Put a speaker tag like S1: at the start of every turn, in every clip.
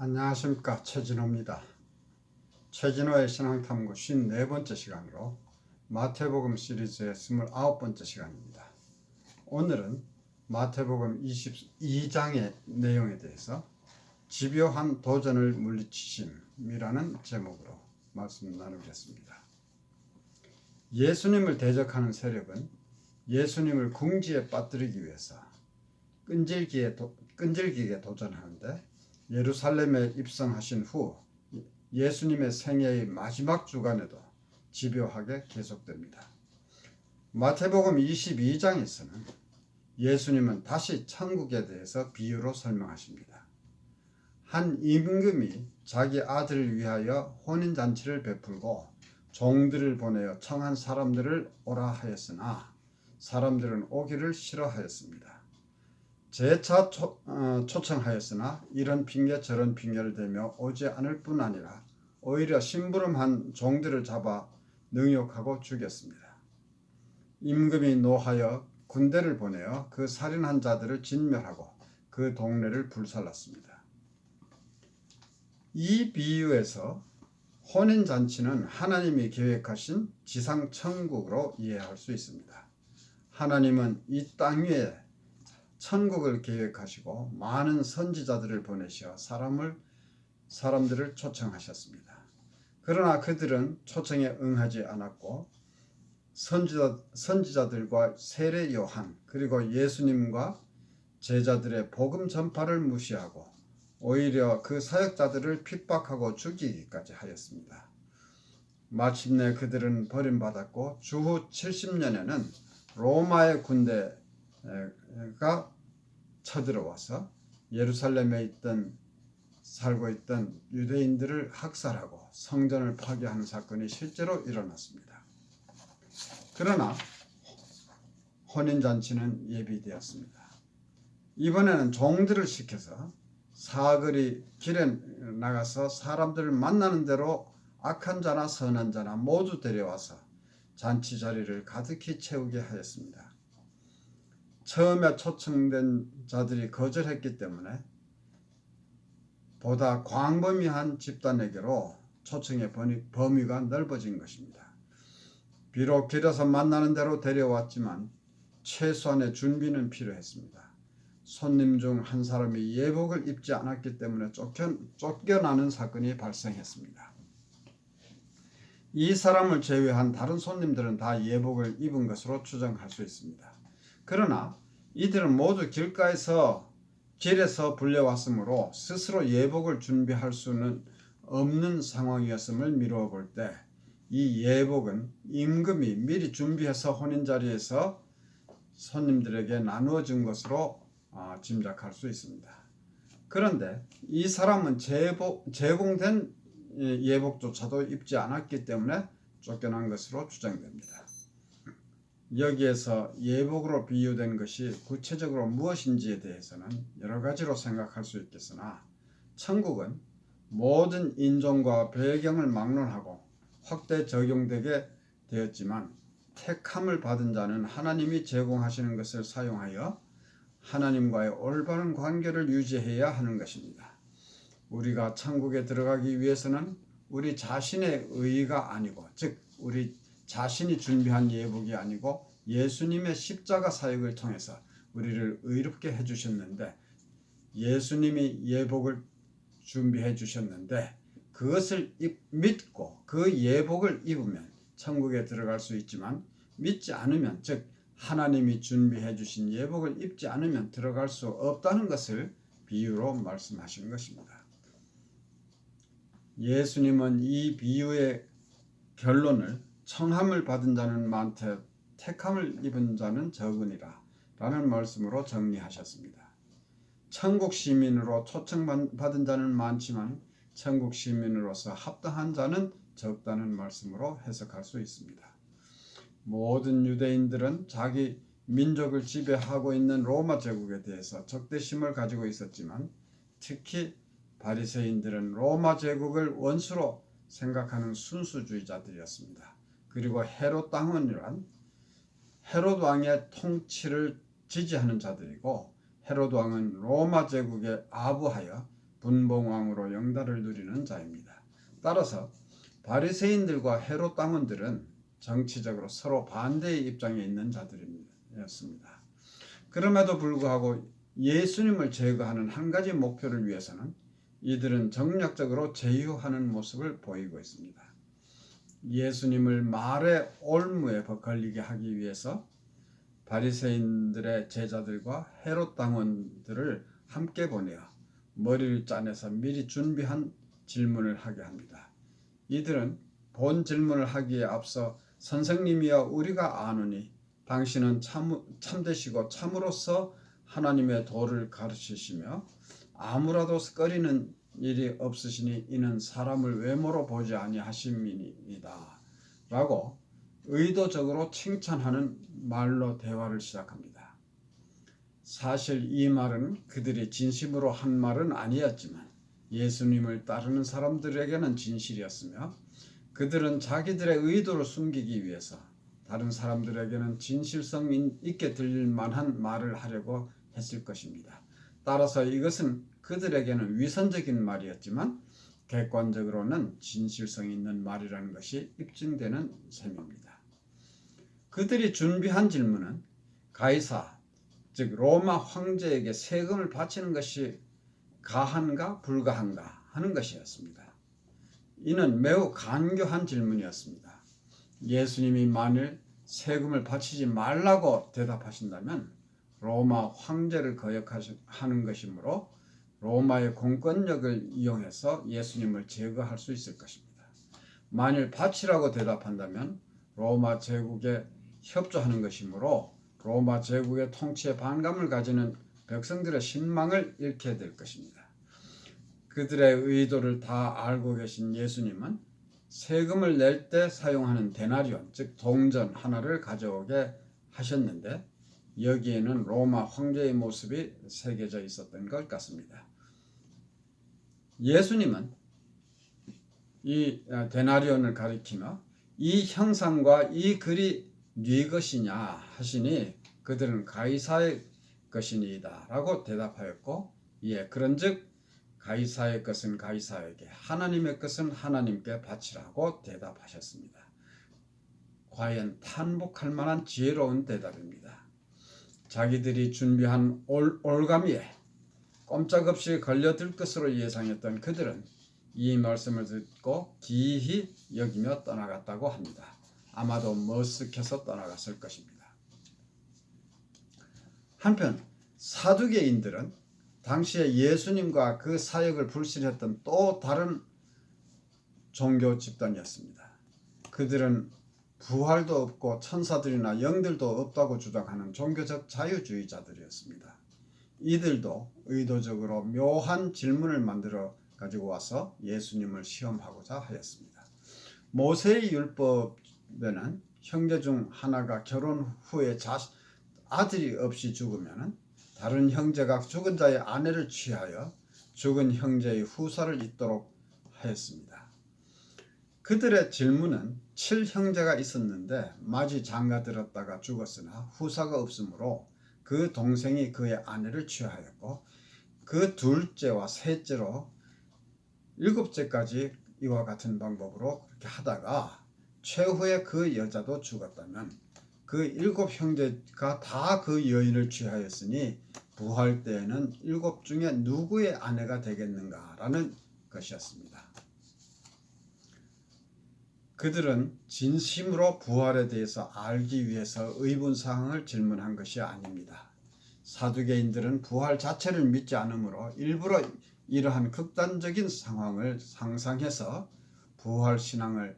S1: 안녕하십니까, 최진호입니다. 최진호의 신앙탐구 54번째 시간으로 마태복음 시리즈의 29번째 시간입니다. 오늘은 마태복음 22장의 내용에 대해서 집요한 도전을 물리치심이라는 제목으로 말씀 나누겠습니다. 예수님을 대적하는 세력은 예수님을 궁지에 빠뜨리기 위해서 끈질기게 도전하는데, 예루살렘에 입성하신 후 예수님의 생애의 마지막 주간에도 집요하게 계속됩니다. 마태복음 22장에서는 예수님은 다시 천국에 대해서 비유로 설명하십니다. 한 임금이 자기 아들을 위하여 혼인잔치를 베풀고 종들을 보내어 청한 사람들을 오라 하였으나 사람들은 오기를 싫어하였습니다. 재차 초청하였으나 이런 핑계 저런 핑계를 대며 오지 않을 뿐 아니라 오히려 심부름한 종들을 잡아 능욕하고 죽였습니다. 임금이 노하여 군대를 보내어 그 살인한 자들을 진멸하고 그 동네를 불살랐습니다. 이 비유에서 혼인잔치는 하나님이 계획하신 지상천국으로 이해할 수 있습니다. 하나님은 이 땅 위에 천국을 계획하시고 많은 선지자들을 보내셔 사람들을 초청하셨습니다. 그러나 그들은 초청에 응하지 않았고 선지자들과 세례 요한 그리고 예수님과 제자들의 복음 전파를 무시하고 오히려 그 사역자들을 핍박하고 죽이기까지 하였습니다. 마침내 그들은 버림받았고 주후 70년에는 로마의 군대가 쳐들어와서 예루살렘에 살고 있던 유대인들을 학살하고 성전을 파괴하는 사건이 실제로 일어났습니다. 그러나 혼인잔치는 예비되었습니다. 이번에는 종들을 시켜서 사거리 길에 나가서 사람들을 만나는 대로 악한 자나 선한 자나 모두 데려와서 잔치 자리를 가득히 채우게 하였습니다. 처음에 초청된 자들이 거절했기 때문에 보다 광범위한 집단에게로 초청의 범위가 넓어진 것입니다. 비록 길에서 만나는 대로 데려왔지만 최소한의 준비는 필요했습니다. 손님 중 한 사람이 예복을 입지 않았기 때문에 쫓겨나는 사건이 발생했습니다. 이 사람을 제외한 다른 손님들은 다 예복을 입은 것으로 추정할 수 있습니다. 그러나 이들은 모두 길에서 불려왔으므로 스스로 예복을 준비할 수는 없는 상황이었음을 미루어 볼 때 이 예복은 임금이 미리 준비해서 혼인자리에서 손님들에게 나누어 준 것으로 짐작할 수 있습니다. 그런데 이 사람은 제공된 예복조차도 입지 않았기 때문에 쫓겨난 것으로 추정됩니다. 여기에서 예복으로 비유된 것이 구체적으로 무엇인지에 대해서는 여러 가지로 생각할 수 있겠으나 천국은 모든 인종과 배경을 막론하고 확대 적용되게 되었지만 택함을 받은 자는 하나님이 제공하시는 것을 사용하여 하나님과의 올바른 관계를 유지해야 하는 것입니다. 우리가 천국에 들어가기 위해서는 우리 자신의 의의가 아니고, 즉 우리 자신이 준비한 예복이 아니고 예수님의 십자가 사역을 통해서 우리를 의롭게 해주셨는데, 예수님이 예복을 준비해 주셨는데 그것을 믿고 그 예복을 입으면 천국에 들어갈 수 있지만, 믿지 않으면, 즉 하나님이 준비해 주신 예복을 입지 않으면 들어갈 수 없다는 것을 비유로 말씀하신 것입니다. 예수님은 이 비유의 결론을 청함을 받은 자는 많되 택함을 입은 자는 적으니라 라는 말씀으로 정리하셨습니다. 천국 시민으로 초청받은 자는 많지만 천국 시민으로서 합당한 자는 적다는 말씀으로 해석할 수 있습니다. 모든 유대인들은 자기 민족을 지배하고 있는 로마 제국에 대해서 적대심을 가지고 있었지만, 특히 바리새인들은 로마 제국을 원수로 생각하는 순수주의자들이었습니다. 그리고 헤롯 왕의 통치를 지지하는 자들이고, 헤롯 왕은 로마 제국에 아부하여 분봉왕으로 영달을 누리는 자입니다. 따라서 바리새인들과 헤롯 당원들은 정치적으로 서로 반대의 입장에 있는 자들이었습니다. 그럼에도 불구하고 예수님을 제거하는 한 가지 목표를 위해서는 이들은 정략적으로 제휴하는 모습을 보이고 있습니다. 예수님을 말의 올무에 걸리게 하기 위해서 바리새인들의 제자들과 헤롯 당원들을 함께 보내어 머리를 짜내서 미리 준비한 질문을 하게 합니다. 이들은 본 질문을 하기에 앞서 선생님이여 우리가 아노니 당신은 참되시고 참으로서 하나님의 도를 가르치시며 아무라도 꺼리는 일이 없으시니 이는 사람을 외모로 보지 아니하심이니이다 라고 의도적으로 칭찬하는 말로 대화를 시작합니다. 사실 이 말은 그들이 진심으로 한 말은 아니었지만 예수님을 따르는 사람들에게는 진실이었으며 그들은 자기들의 의도를 숨기기 위해서 다른 사람들에게는 진실성 있게 들릴 만한 말을 하려고 했을 것입니다. 따라서 이것은 그들에게는 위선적인 말이었지만 객관적으로는 진실성 있는 말이라는 것이 입증되는 셈입니다. 그들이 준비한 질문은 가이사, 즉 로마 황제에게 세금을 바치는 것이 가한가 불가한가 하는 것이었습니다. 이는 매우 간교한 질문이었습니다. 예수님이 만일 세금을 바치지 말라고 대답하신다면 로마 황제를 거역하는 것이므로 로마의 공권력을 이용해서 예수님을 제거할 수 있을 것입니다. 만일 바치라고 대답한다면 로마 제국에 협조하는 것이므로 로마 제국의 통치에 반감을 가지는 백성들의 신망을 잃게 될 것입니다. 그들의 의도를 다 알고 계신 예수님은 세금을 낼 때 사용하는 데나리온, 즉 동전 하나를 가져오게 하셨는데 여기에는 로마 황제의 모습이 새겨져 있었던 것 같습니다. 예수님은 이 데나리온을 가리키며 이 형상과 이 글이 네 것이냐 하시니 그들은 가이사의 것이니이다 라고 대답하였고 예, 그런즉 가이사의 것은 가이사에게 하나님의 것은 하나님께 바치라고 대답하셨습니다. 과연 탄복할 만한 지혜로운 대답입니다. 자기들이 준비한 올가미에 꼼짝없이 걸려들 것으로 예상했던 그들은 이 말씀을 듣고 기이히 여기며 떠나갔다고 합니다. 아마도 머쓱해서 떠나갔을 것입니다. 한편 사두개인들은 당시에 예수님과 그 사역을 불신했던 또 다른 종교 집단이었습니다. 그들은 부활도 없고 천사들이나 영들도 없다고 주장하는 종교적 자유주의자들이었습니다. 이들도 의도적으로 묘한 질문을 만들어 가지고 와서 예수님을 시험하고자 하였습니다. 모세의 율법에는 형제 중 하나가 결혼 후에 아들이 없이 죽으면 다른 형제가 죽은 자의 아내를 취하여 죽은 형제의 후사를 잇도록 하였습니다. 그들의 질문은 7형제가 있었는데 마지 장가들었다가 죽었으나 후사가 없으므로 그 동생이 그의 아내를 취하였고 그 둘째와 셋째로 7째까지 이와 같은 방법으로 그렇게 하다가 최후에 그 여자도 죽었다면 그 7형제가 다 그 여인을 취하였으니 부활 때에는 7 중에 누구의 아내가 되겠는가라는 것이었습니다. 그들은 진심으로 부활에 대해서 알기 위해서 의문사항을 질문한 것이 아닙니다. 사두개인들은 부활 자체를 믿지 않으므로 일부러 이러한 극단적인 상황을 상상해서 부활 신앙을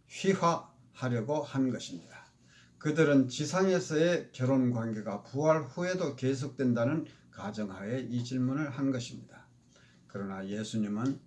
S1: 휘화하려고 한 것입니다. 그들은 지상에서의 결혼 관계가 부활 후에도 계속된다는 가정하에 이 질문을 한 것입니다. 그러나 예수님은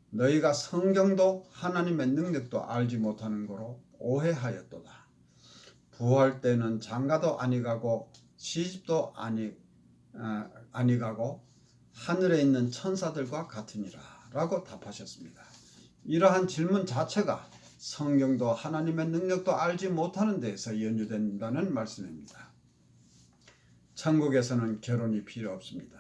S1: 너희가 성경도 하나님의 능력도 알지 못하는 거로 오해하였도다. 부활 때는 장가도 아니가고 시집도 아니가고 하늘에 있는 천사들과 같으니라 라고 답하셨습니다. 이러한 질문 자체가 성경도 하나님의 능력도 알지 못하는 데에서 연유된다는 말씀입니다. 천국에서는 결혼이 필요 없습니다.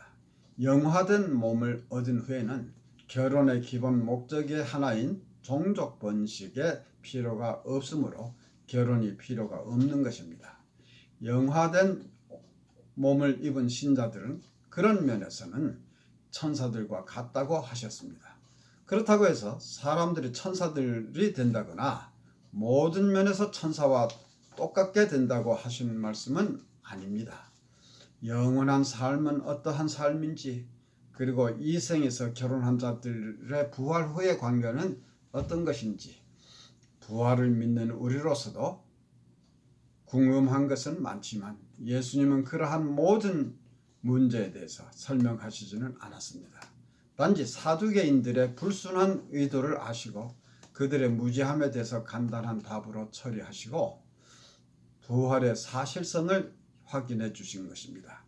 S1: 영화된 몸을 얻은 후에는 결혼의 기본 목적의 하나인 종족 번식의 필요가 없으므로 결혼이 필요가 없는 것입니다. 영화된 몸을 입은 신자들은 그런 면에서는 천사들과 같다고 하셨습니다. 그렇다고 해서 사람들이 천사들이 된다거나 모든 면에서 천사와 똑같게 된다고 하시는 말씀은 아닙니다. 영원한 삶은 어떠한 삶인지, 그리고 이 생에서 결혼한 자들의 부활 후의 관계는 어떤 것인지, 부활을 믿는 우리로서도 궁금한 것은 많지만 예수님은 그러한 모든 문제에 대해서 설명하시지는 않았습니다. 단지 사두개인들의 불순한 의도를 아시고 그들의 무지함에 대해서 간단한 답으로 처리하시고 부활의 사실성을 확인해 주신 것입니다.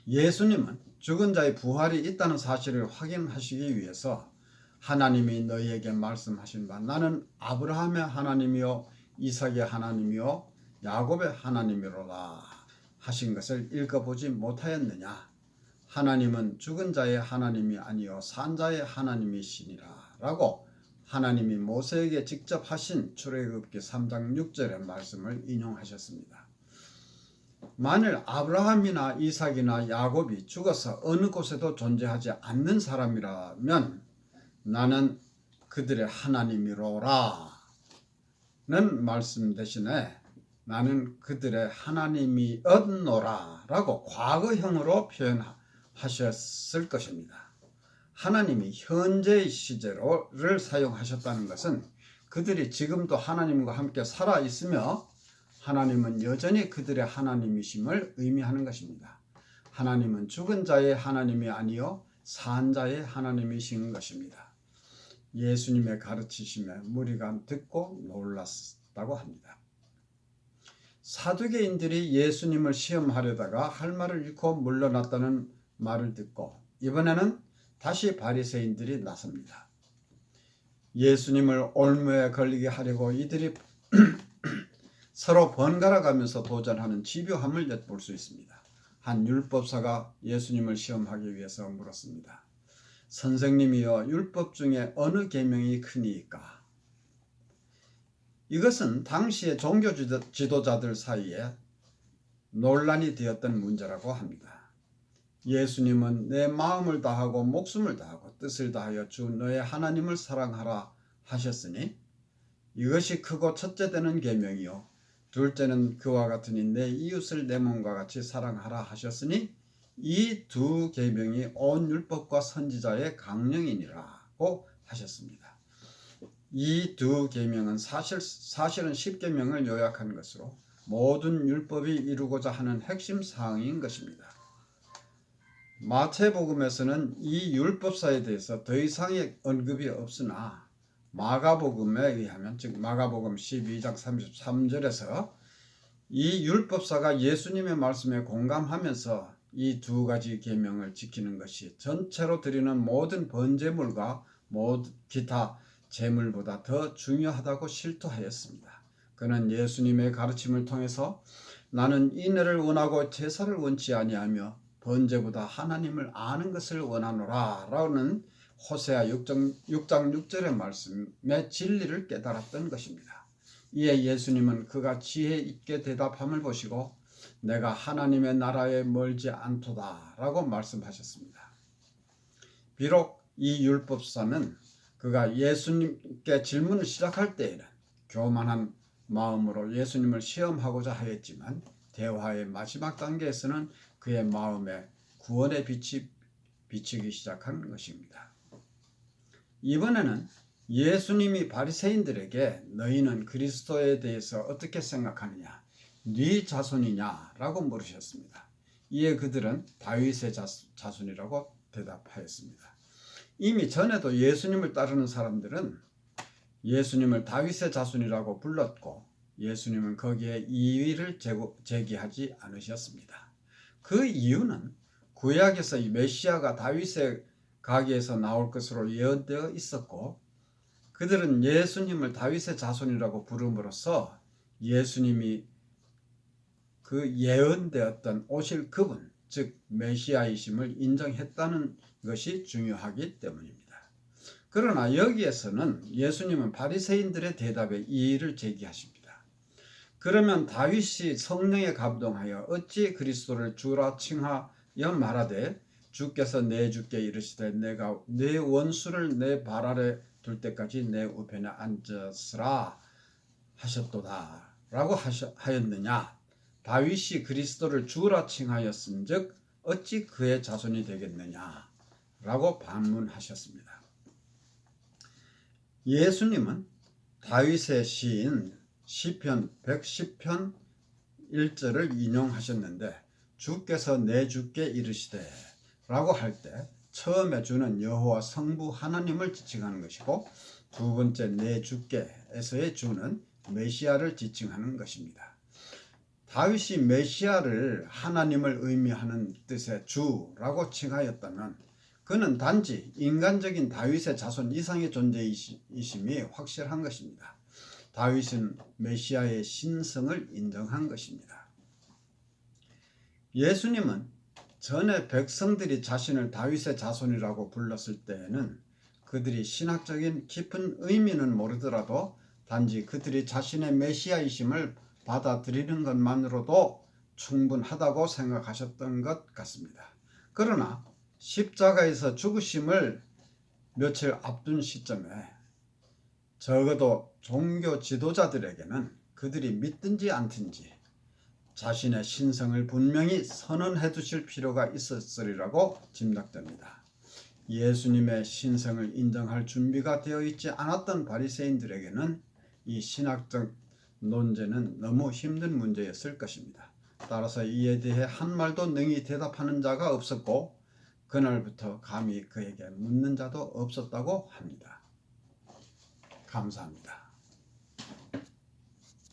S1: 예수님은 죽은 자의 부활이 있다는 사실을 확인하시기 위해서 하나님이 너희에게 말씀하신 바 나는 아브라함의 하나님이요 이삭의 하나님이요 야곱의 하나님이로다 하신 것을 읽어보지 못하였느냐. 하나님은 죽은 자의 하나님이 아니요 산 자의 하나님이시니라 라고 하나님이 모세에게 직접 하신 출애굽기 3장 6절의 말씀을 인용하셨습니다. 만일 아브라함이나 이삭이나 야곱이 죽어서 어느 곳에도 존재하지 않는 사람이라면 나는 그들의 하나님이로라 는 말씀 대신에 나는 그들의 하나님이었노라 라고 과거형으로 표현하셨을 것입니다. 하나님이 현재의 시제를 사용하셨다는 것은 그들이 지금도 하나님과 함께 살아 있으며 하나님은 여전히 그들의 하나님이심을 의미하는 것입니다. 하나님은 죽은 자의 하나님이 아니요 산 자의 하나님이신 것입니다. 예수님의 가르치심에 무리가 듣고 놀랐다고 합니다. 사두개인들이 예수님을 시험하려다가 할 말을 잃고 물러났다는 말을 듣고 이번에는 다시 바리새인들이 나섭니다. 예수님을 올무에 걸리게 하려고 이들이 서로 번갈아 가면서 도전하는 집요함을 엿볼 수 있습니다. 한 율법사가 예수님을 시험하기 위해서 물었습니다. 선생님이여 율법 중에 어느 계명이 크니까? 이것은 당시의 종교 지도자들 사이에 논란이 되었던 문제라고 합니다. 예수님은 내 마음을 다하고 목숨을 다하고 뜻을 다하여 주 너의 하나님을 사랑하라 하셨으니 이것이 크고 첫째 되는 계명이요 둘째는 그와 같으니 내 이웃을 내 몸과 같이 사랑하라 하셨으니 이 두 계명이 온 율법과 선지자의 강령이니라고 하셨습니다. 이 두 계명은 사실은 10계명을 요약한 것으로 모든 율법이 이루고자 하는 핵심 사항인 것입니다. 마태복음에서는 이 율법사에 대해서 더 이상의 언급이 없으나 마가복음에 의하면 즉 마가복음 12장 33절에서 이 율법사가 예수님의 말씀에 공감하면서 이 두 가지 계명을 지키는 것이 전체로 드리는 모든 번제물과 기타 제물보다 더 중요하다고 실토하였습니다. 그는 예수님의 가르침을 통해서 나는 인애를 원하고 제사를 원치 아니하며 번제보다 하나님을 아는 것을 원하노라 라는 호세아 6장 6절의 말씀의 진리를 깨달았던 것입니다. 이에 예수님은 그가 지혜 있게 대답함을 보시고 내가 하나님의 나라에 멀지 않도다 라고 말씀하셨습니다. 비록 이 율법사는 그가 예수님께 질문을 시작할 때에는 교만한 마음으로 예수님을 시험하고자 하였지만 대화의 마지막 단계에서는 그의 마음에 구원의 빛이 비치기 시작한 것입니다. 이번에는 예수님이 바리새인들에게 너희는 그리스도에 대해서 어떻게 생각하느냐? 네 자손이냐? 라고 물으셨습니다. 이에 그들은 다윗의 자손이라고 대답하였습니다. 이미 전에도 예수님을 따르는 사람들은 예수님을 다윗의 자손이라고 불렀고 예수님은 거기에 이의를 제기하지 않으셨습니다. 그 이유는 구약에서 이 메시아가 다윗의 가게에서 나올 것으로 예언되어 있었고 그들은 예수님을 다윗의 자손이라고 부름으로써 예수님이 그 예언되었던 오실 그분, 즉 메시아이심을 인정했다는 것이 중요하기 때문입니다. 그러나 여기에서는 예수님은 바리새인들의 대답에 이의를 제기하십니다. 그러면 다윗이 성령에 감동하여 어찌 그리스도를 주라 칭하여 말하되 주께서 내 주께 이르시되 내가 내 원수를 내 발 아래 둘 때까지 내 우편에 앉으시라 하셨도다 라고 하였느냐. 다윗이 그리스도를 주라 칭하였은즉 어찌 그의 자손이 되겠느냐 라고 반문하셨습니다. 예수님은 다윗의 시인 시편 110편 1절을 인용하셨는데 주께서 내 주께 이르시되 라고 할 때 처음에 주는 여호와 성부 하나님을 지칭하는 것이고 두 번째 내 주께에서의 주는 메시아를 지칭하는 것입니다. 다윗이 메시아를 하나님을 의미하는 뜻의 주라고 칭하였다면 그는 단지 인간적인 다윗의 자손 이상의 존재이심이 확실한 것입니다. 다윗은 메시아의 신성을 인정한 것입니다. 예수님은 전에 백성들이 자신을 다윗의 자손이라고 불렀을 때에는 그들이 신학적인 깊은 의미는 모르더라도 단지 그들이 자신의 메시아이심을 받아들이는 것만으로도 충분하다고 생각하셨던 것 같습니다. 그러나 십자가에서 죽으심을 며칠 앞둔 시점에 적어도 종교 지도자들에게는 그들이 믿든지 않든지 자신의 신성을 분명히 선언해 두실 필요가 있었으리라고 짐작됩니다. 예수님의 신성을 인정할 준비가 되어 있지 않았던 바리새인들에게는 이 신학적 논제는 너무 힘든 문제였을 것입니다. 따라서 이에 대해 한 말도 능히 대답하는 자가 없었고 그날부터 감히 그에게 묻는 자도 없었다고 합니다. 감사합니다.